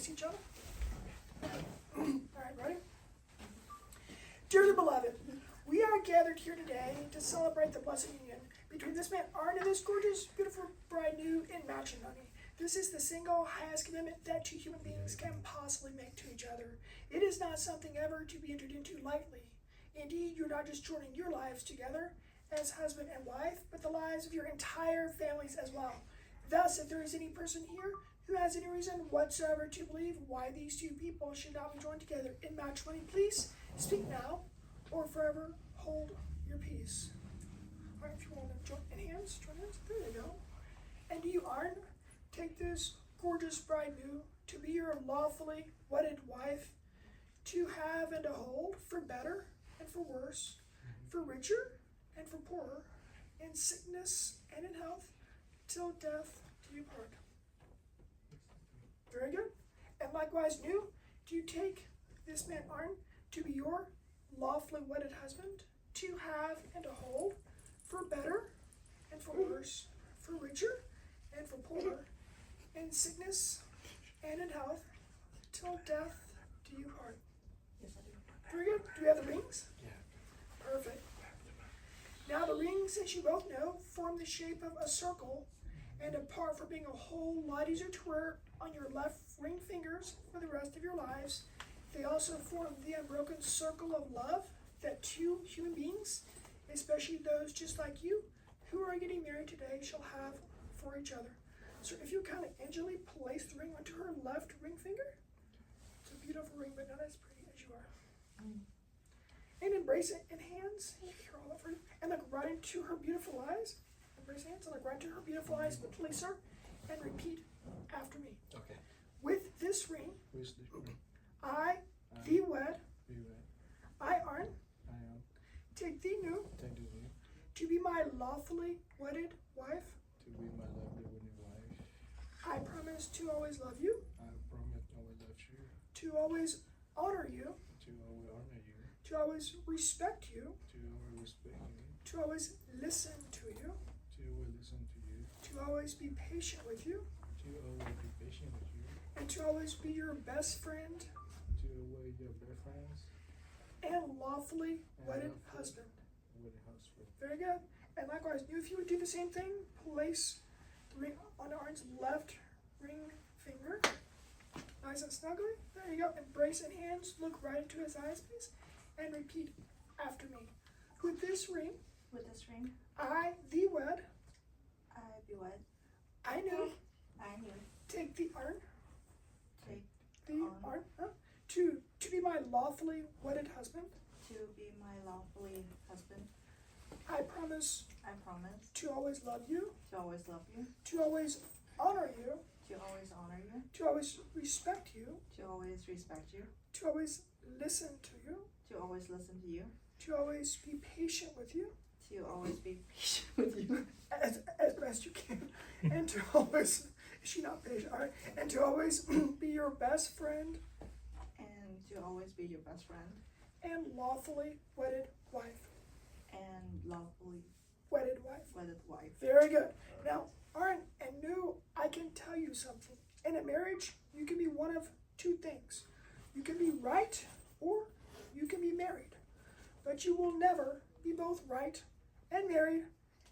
face each other. All right, ready? Dearly beloved, we are gathered here today to celebrate the blessed union between this man Arn and this gorgeous, beautiful bride Nhu in matrimony. This is the single highest commitment that two human beings can possibly make to each other. It is not something ever to be entered into lightly. Indeed, you're not just joining your lives together as husband and wife, but the lives of your entire families as well. Thus, if there is any person here who has any reason whatsoever to believe why these two people should not be joined together in matrimony, please speak now or forever hold your peace. All right, if you want to join hands, there you go. And do you, Arn, take this gorgeous bride Nhu to be your lawfully wedded wife, to have and to hold, for better and for worse, for richer and for poorer, in sickness and in health, till death do you part. Very good. And likewise, Nhu, do you take this man Arn to be your lawfully wedded husband, to have and to hold, for better and for worse, for richer and for poorer, in sickness and in health, till death do you part. Yes, I do. Very good. Do you have the rings? Yeah. Perfect. Now the rings, as you both know, form the shape of a circle, and apart from being a whole lot easier to wear on your left ring fingers for the rest of your lives, they also form the unbroken circle of love that two human beings, especially those just like you, who are getting married today, shall have for each other. So if you kind of gingerly place the ring onto her left ring finger, it's a beautiful ring, but not as pretty as you are. And embrace it in hands. Here, all over you. And look right into her beautiful eyes. Embrace hands and look right into her beautiful eyes, but place her and repeat after me. Okay. With this ring, Who's the I thee wed, beware? I Arn, I am take thee Nhu taking you to be my lawfully wedded wife. to be my lovely wedding wife. I promise to always love you, I promise I will love you, to always honor you, to always honor you, to always respect you, to always respect you, to always listen to you, to always listen to you, to always be patient with you, to always be patient with you, and to always be your best friend to always your best friends and lawfully wedded lawfully husband. wedding husband. Very good. And likewise, if you would do the same thing, place the ring on Arn's left ring finger. Nice and snugly. There you go. Embrace in hands. Look right into his eyes, please. And repeat after me. With this ring, I thee wed, I be wed. I Nhu, I Nhu. take the Arn, Take the Arn, to be my lawfully wedded husband. to be my lawfully husband. I promise I promise to always love you, to always love you, to always honor you, to always honor you, to always respect you, to always respect you, to always listen to you, to always listen to you, to always be patient with you, to always be patient with you, as best you can, and to always, is she not patient? All right, and to always be your best friend and to always be your best friend and lawfully wedded wife. and lawfully Wedded wife. wedded wife. Very good. Now, Arn and Nhu, I can tell you something. In a marriage, you can be one of two things. You can be right or you can be married. But you will never be both right and married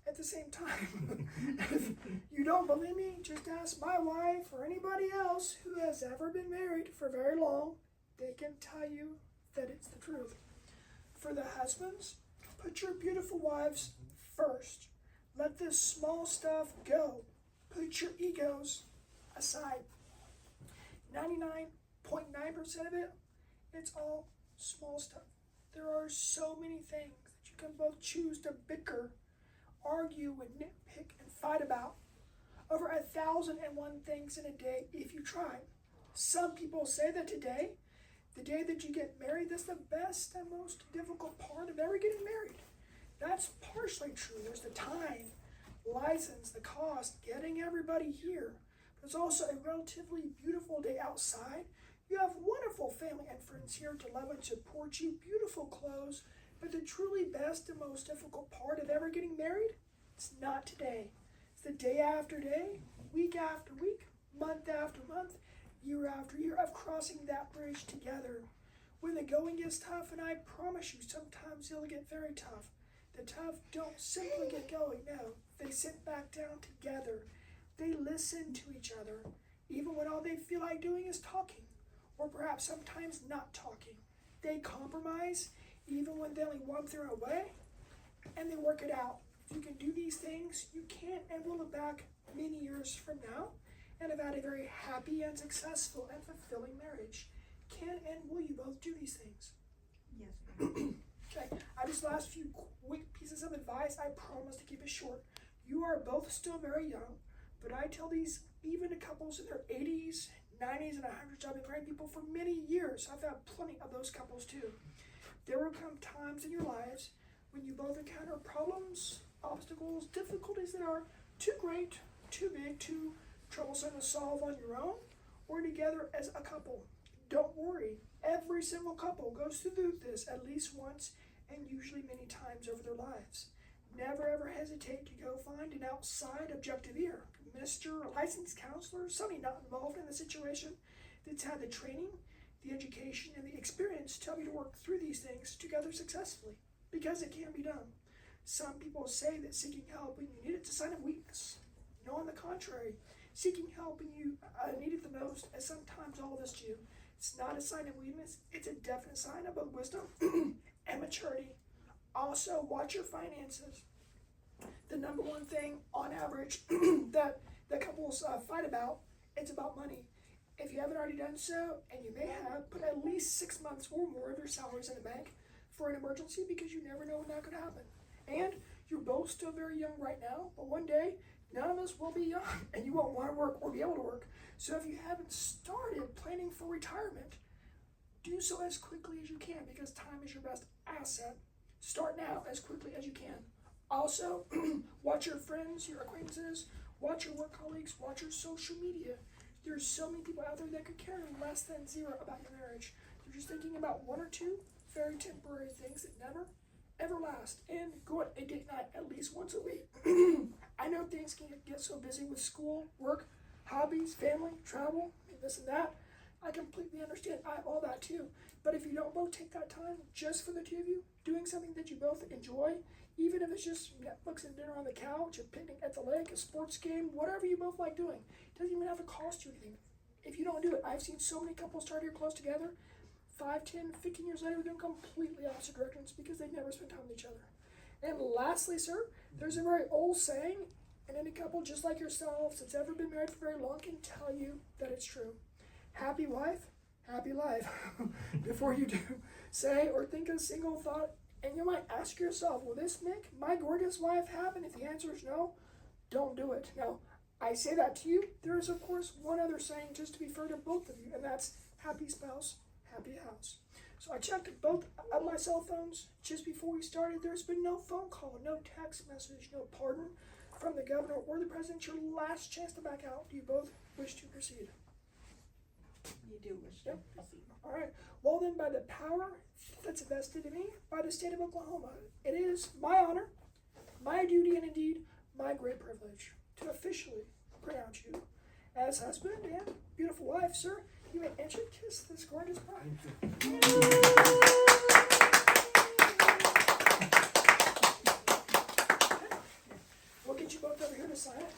at the same time. If you don't believe me, just ask my wife or anybody else who has ever been married for very long. They can tell you that it's the truth. For the husbands, put your beautiful wives first. Let this small stuff go. Put your egos aside. 99.9% of it, it's all small stuff. There are so many things that you can both choose to bicker, argue, and nitpick and fight about. Over 1,001 things in a day if you try. Some people say that today, the day that you get married, that's the best and most difficult part of ever getting married. That's partially true. There's the time, license, the cost, getting everybody here. There's also a relatively beautiful day outside. You have wonderful family and friends here to love and support you, beautiful clothes. But the truly best and most difficult part of ever getting married, it's not today. It's the day after day, week after week, month after month, year after year of crossing that bridge together. When the going gets tough, and I promise you, sometimes it'll get very tough. The tough don't simply get going, no. They sit back down together. They listen to each other, even when all they feel like doing is talking, or perhaps sometimes not talking. They compromise, even when they only want their own way, and they work it out. If you can do these things, you can and will look back many years from now and have had a very happy and successful and fulfilling marriage. Can and will you both do these things? Yes. Okay, I just last few quick pieces of advice. I promise to keep it short. You are both still very young, but I tell these even to couples in their 80s, 90s, and 100s. I've been married people for many years. I've had plenty of those couples too. There will come times in your lives when you both encounter problems, obstacles, difficulties that are too great, too big, too troublesome to solve on your own or together as a couple. Don't worry. Every single couple goes through this at least once and usually many times over their lives. Never ever hesitate to go find an outside objective ear, minister, a licensed counselor, somebody not involved in the situation that's had the training, the education, and the experience to help you to work through these things together successfully, because it can be done. Some people say that seeking help when you need it's a sign of weakness. No, on the contrary, seeking help when you need it the most is sometimes all of this to you. It's not a sign of weakness, it's a definite sign of both wisdom and maturity. Also, watch your finances. The number one thing on average that couples fight about, it's about money. If you haven't already done so, and you may have, put at least 6 months or more of your salaries in the bank for an emergency, because you never know when that could happen. And you're both still very young right now, but one day, none of us will be young, and you won't want to work or be able to work. So if you haven't started planning for retirement, do so as quickly as you can, because time is your best asset. Start now as quickly as you can. Also, watch your friends, your acquaintances, watch your work colleagues, watch your social media. There's so many people out there that could care less than zero about your marriage. They're just thinking about one or two very temporary things that never, ever last. And go on a date night at least once a week. I know things can get so busy with school, work, hobbies, family, travel, and this and that. I completely understand. I have all that too. But if you don't both take that time just for the two of you, doing something that you both enjoy, even if it's just Netflix and dinner on the couch, a picnic at the lake, a sports game, whatever you both like doing, it doesn't even have to cost you anything. If you don't do it, I've seen so many couples start here close together, 5, 10, 15 years later, they're doing completely opposite directions because they never spent time with each other. And lastly, sir, there's a very old saying, and any couple just like yourselves that's ever been married for very long can tell you that it's true. Happy wife, happy life. Before you do say or think a single thought, and you might ask yourself, will this make my gorgeous wife happy? If the answer is no, don't do it. Now, I say that to you. There is, of course, one other saying just to be fair to both of you, and that's happy spouse, happy house. So I checked both of my cell phones just before we started. There's been no phone call, no text message, no pardon from the governor or the president. Your last chance to back out. Do you both wish to proceed? You do wish to proceed. All right. Well, then, by the power that's vested in me by the state of Oklahoma, it is my honor, my duty, and indeed my great privilege to officially pronounce you as husband and beautiful wife, sir. You may enter kiss this gorgeous bride. We'll get you both over here to sign it.